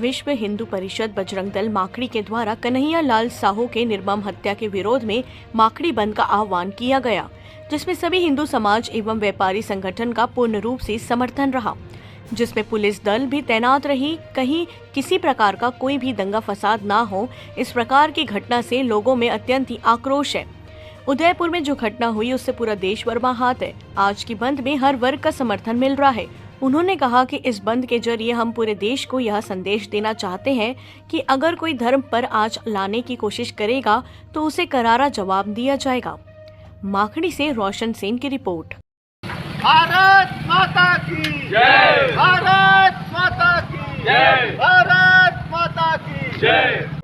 विश्व हिंदू परिषद बजरंग दल माकड़ी के द्वारा कन्हैया लाल साहू के निर्मम हत्या के विरोध में माकड़ी बंद का आह्वान किया गया, जिसमें सभी हिंदू समाज एवं व्यापारी संगठन का पूर्ण रूप से समर्थन रहा, जिसमें पुलिस दल भी तैनात रही। कहीं किसी प्रकार का कोई भी दंगा फसाद ना हो, इस प्रकार की घटना से लोगों में अत्यंत ही आक्रोश है। उदयपुर में जो घटना हुई उससे पूरा देश बर्बाद है। आज की बंद में हर वर्ग का समर्थन मिल रहा है। उन्होंने कहा कि इस बंद के जरिए हम पूरे देश को यह संदेश देना चाहते हैं कि अगर कोई धर्म पर आंच लाने की कोशिश करेगा तो उसे करारा जवाब दिया जाएगा। माकड़ी से रोशन सेन की रिपोर्ट। भारत माता की जय, भारत माता की जय, भारत माता की जय।